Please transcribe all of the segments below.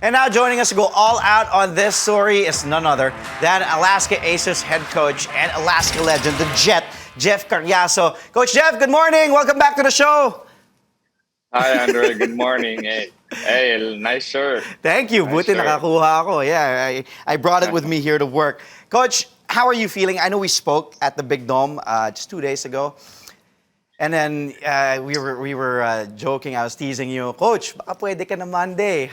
And now joining us to go all out on this story is none other than Alaska Aces head coach and Alaska legend, the Jet, Jeff Cariaso. Coach Jeff, good morning. Welcome back to the show. Hi, Andre. Good morning. Hey, nice shirt. Thank you. Nice Buti shirt. nakakuha ako. Yeah, I brought it with me here to work. Coach, how are you feeling? I know we spoke at the Big Dome just 2 days ago. And then we were joking. I was teasing you, Coach. Baka pwede ka na Monday.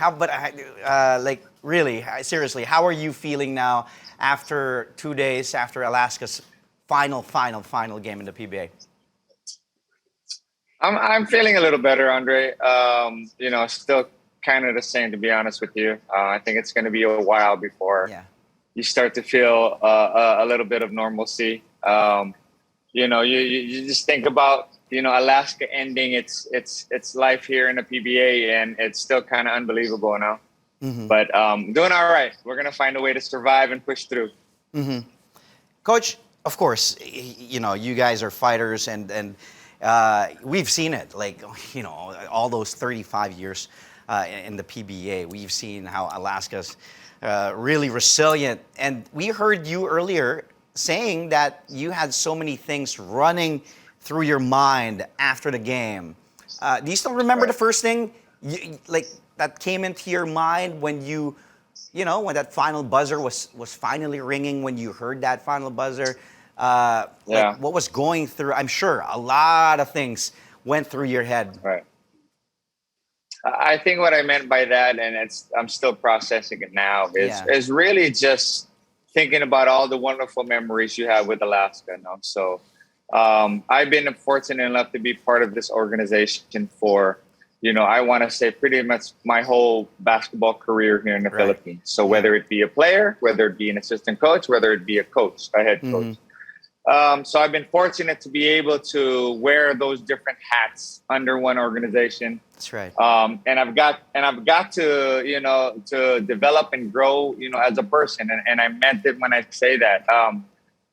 Like really, seriously, how are you feeling now after 2 days after Alaska's final game in the PBA? I'm feeling a little better, Andre. Still kind of the same, to be honest with you. I think it's going to be a while before you start to feel a little bit of normalcy. You just think about Alaska ending its life here in the PBA, and it's still kind of unbelievable now. Mm-hmm. But doing all right. We're gonna find a way to survive and push through. Mm-hmm. Coach, of course, you guys are fighters, and we've seen it. Like all those 35 years in the PBA, we've seen how Alaska's really resilient. And we heard you earlier saying that you had so many things running through your mind after the game. Do you still remember the first thing that came into your mind when when that final buzzer was finally ringing, when you heard that final buzzer? What was going through? I'm sure a lot of things went through your head. Right. I think what I meant by that, and I'm still processing it now, is really just thinking about all the wonderful memories you have with Alaska. So I've been fortunate enough to be part of this organization for, I want to say pretty much my whole basketball career here in the Philippines. So whether it be a player, whether it be an assistant coach, whether it be a head coach. So I've been fortunate to be able to wear those different hats under one organization. That's right. And I've got to to develop and grow as a person, and I meant it when I say that.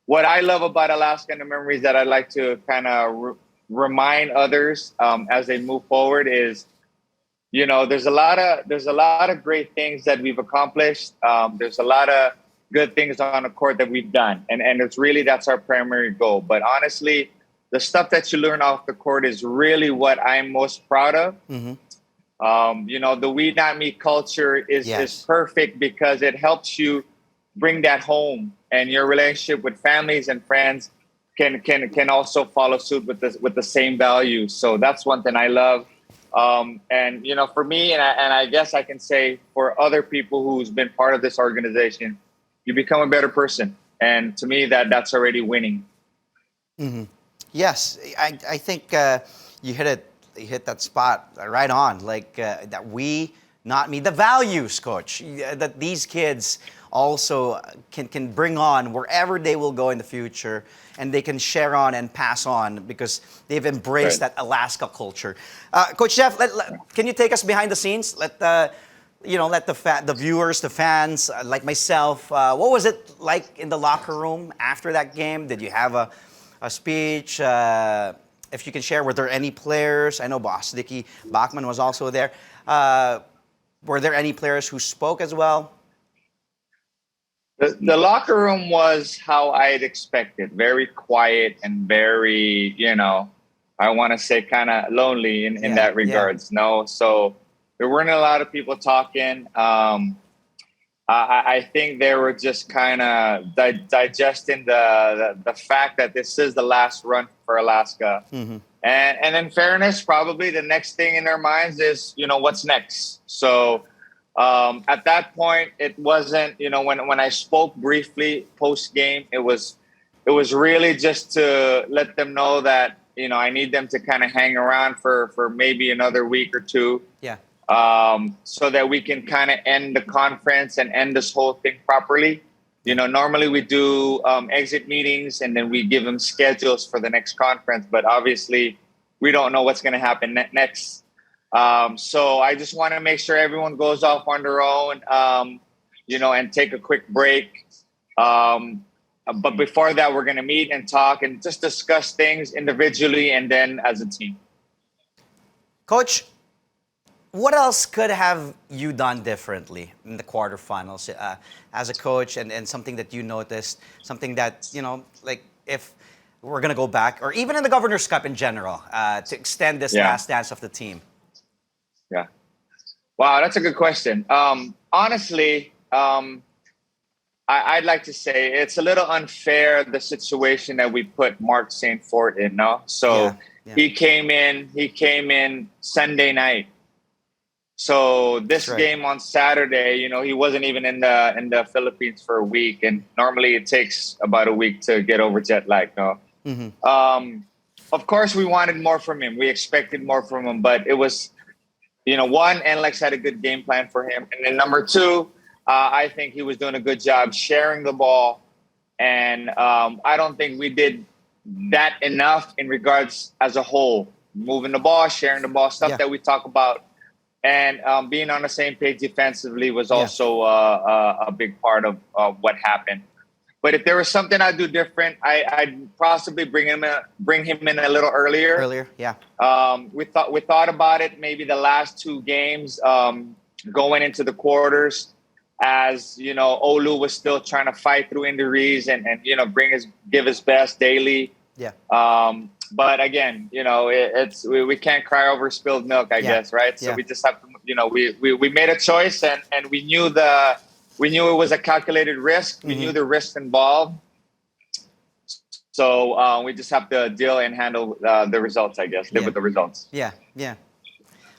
What I love about Alaska and the memories that I'd like to kind of remind others as they move forward is, there's a lot of great things that we've accomplished. There's a lot of good things on the court that we've done, and that's our primary goal. But honestly, the stuff that you learn off the court is really what I'm most proud of. Mm-hmm. The We Not Me culture is perfect because it helps you bring that home, and your relationship with families and friends can also follow suit with the same values. So that's one thing I love. And for me, and I guess I can say for other people who's been part of this organization, you become a better person, and to me that's already winning. Mm-hmm. Yes, I think you hit that spot right on. Like that we not me the values, Coach, that these kids also can bring on wherever they will go in the future, and they can share on and pass on because they've embraced that Alaska culture. Coach Jeff, can you take us behind the scenes? Let the viewers, the fans, like myself, what was it like in the locker room after that game? Did you have a speech? If you can share, were there any players? I know Boss Dicky Bachman was also there. Were there any players who spoke as well? The locker room was how I'd expected, very quiet and very, I want to say kind of lonely in that regards. Yeah. No, so there weren't a lot of people talking. I think they were just kind of digesting the fact that this is the last run for Alaska. Mm-hmm. And in fairness, probably the next thing in their minds is, what's next? So at that point, it wasn't, when I spoke briefly post game, it was really just to let them know that, I need them to kind of hang around for maybe another week or two. Yeah. So that we can kind of end the conference and end this whole thing properly. Normally we do exit meetings and then we give them schedules for the next conference, but obviously we don't know what's going to happen next. So I just want to make sure everyone goes off on their own, and take a quick break. But before that, we're going to meet and talk and just discuss things individually and then as a team. Coach, what else could have you done differently in the quarterfinals as a coach, and something that you noticed, something that, like if we're going to go back, or even in the Governor's Cup in general, to extend this Yeah. last dance of the team? Yeah. Wow, that's a good question. Honestly, I'd like to say it's a little unfair, the situation that we put Mark St. Fort in, no? So Yeah. he came in Sunday night. So this That's right. game on Saturday, he wasn't even in the Philippines for a week, and normally it takes about a week to get over jet lag, no? Of course, we wanted more from him. We expected more from him, but it was, one, NLEX had a good game plan for him, and then number two, I think he was doing a good job sharing the ball, and I don't think we did that enough in regards as a whole, moving the ball, sharing the ball, stuff Yeah. that we talk about. And being on the same page defensively was Yeah. also a big part of what happened. But if there was something I'd do different, I'd possibly bring him in a little earlier. Earlier, yeah. We thought about it maybe the last two games going into the quarters, as Olu was still trying to fight through injuries and give his best daily. Yeah. But again, we can't cry over spilled milk, I guess, right? So Yeah. we just have to, we made a choice, and we knew it was a calculated risk. We knew the risk involved. So we just have to deal and handle the results, I guess. Live with the results. Yeah, yeah.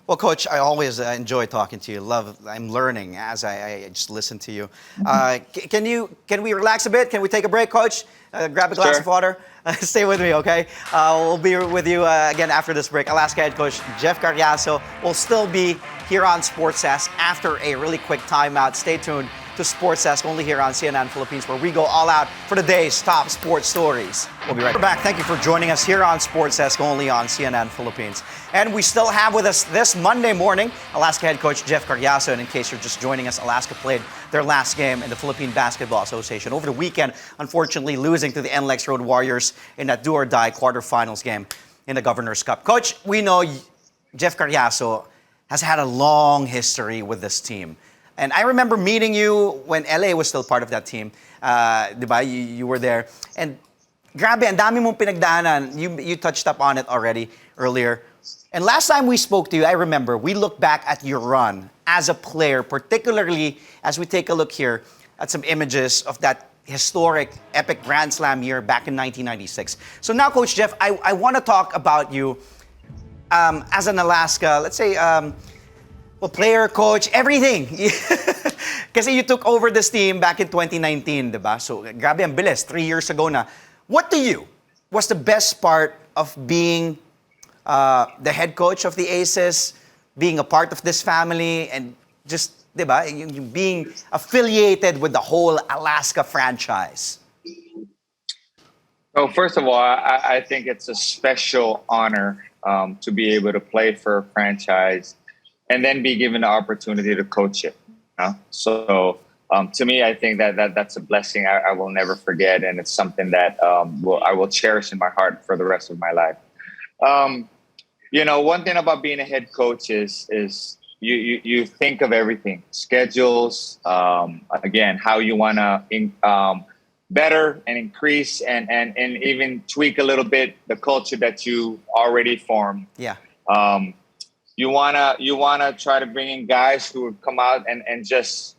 Well, Coach, I always enjoy talking to you. I'm learning as I just listen to you. Can we relax a bit? Can we take a break, Coach? Grab a glass Sure. of water. Stay with me, okay? We'll be with you again after this break. Alaska head coach Jeff Cariaso will still be here on Sports Desk after a really quick timeout. Stay tuned to Sports Desk only here on CNN Philippines, where we go all out for the day's top sports stories. We'll be right back. Thank you for joining us here on Sports Desk only on CNN Philippines. And we still have with us this Monday morning Alaska head coach Jeff Cariaso. And in case you're just joining us, Alaska played their last game in the Philippine Basketball Association over the weekend, unfortunately losing to the NLEX Road Warriors in that do-or-die quarterfinals game in the Governor's Cup. Coach, we know Jeff Cariaso has had a long history with this team. And I remember meeting you when LA was still part of that team. Diba? You were there. And grabe, ang dami mong pinagdaanan. You touched up on it already earlier. And last time we spoke to you, I remember, we looked back at your run as a player, particularly as we take a look here at some images of that historic, epic Grand Slam year back in 1996. So now, Coach Jeff, I want to talk about you as an Alaska, let's say, player, coach, everything. Kasi you took over this team back in 2019, diba? So, grabe ang bilis, 3 years ago na. What to you was the best part of being the head coach of the Aces, being a part of this family, and just, diba, being affiliated with the whole Alaska franchise? Well, first of all, I think it's a special honor to be able to play for a franchise and then be given the opportunity to coach it. So to me, I think that's a blessing I will never forget, and it's something that I will cherish in my heart for the rest of my life. One thing about being a head coach is you think of everything, schedules, again, how you want to better and increase and even tweak a little bit the culture that you already formed. Yeah. You wanna try to bring in guys who would come out and just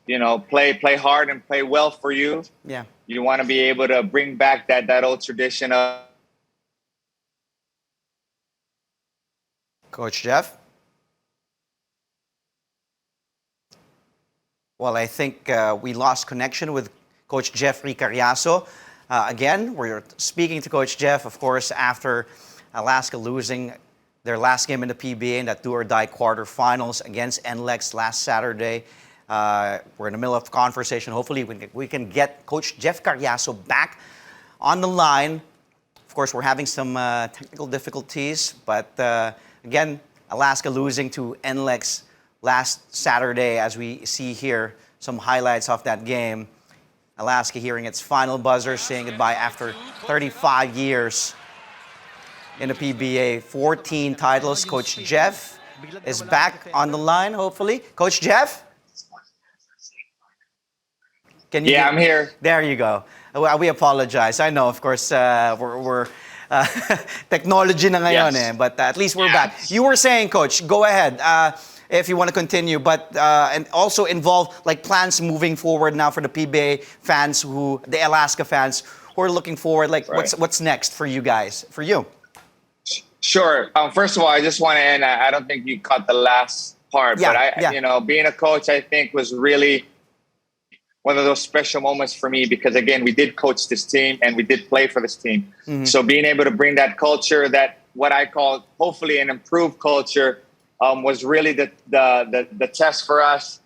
play hard and play well for you. Yeah. You want to be able to bring back that old tradition of. Coach Jeff? Well, I think we lost connection with Coach Jeffrey Cariaso. Again, we're speaking to Coach Jeff, of course, after Alaska losing their last game in the PBA in that do-or-die quarterfinals against NLEX last Saturday. We're in the middle of conversation. Hopefully, we can get Coach Jeff Cariaso back on the line. Of course, we're having some technical difficulties, but again, Alaska losing to NLEX last Saturday, as we see here, some highlights of that game. Alaska hearing its final buzzer, saying goodbye after 35 years in the PBA, 14 titles. Coach Jeff is back on the line, hopefully. Coach Jeff? Can you Yeah, I'm here. There you go. We apologize. I know, of course, we're technology na ngayon Yes. but at least we're back. You were saying, Coach, go ahead if you want to continue, but and also involve like plans moving forward now for the PBA fans, the Alaska fans who are looking forward. Like, Right. what's next for you guys? For you? Sure. First of all, I just want to end. I don't think you caught the last part, Yeah, but yeah. you know, being a coach, I think was really one of those special moments for me because again, we did coach this team and we did play for this team. So being able to bring that culture, that what I call hopefully an improved culture, was really the test for us.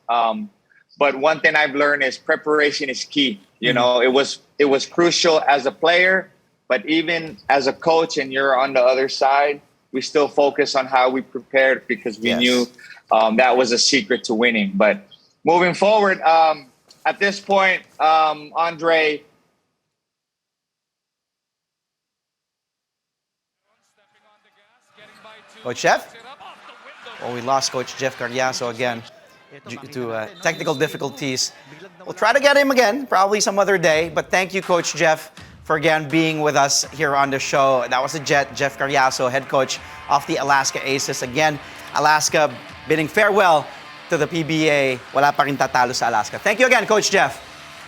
But one thing I've learned is preparation is key. You know, it was crucial as a player, but even as a coach and you're on the other side, we still focus on how we prepared because we knew that was a secret to winning. But moving forward, at this point, Andre. Coach Jeff? Well, we lost Coach Jeff Cariaso again due to technical difficulties. We'll try to get him again, probably some other day. But thank you, Coach Jeff, for again being with us here on the show. That was the Jeff Cariaso, head coach of the Alaska Aces. Again, Alaska bidding farewell to the PBA. Wala pa rin tatalo sa Alaska. Thank you again, Coach Jeff.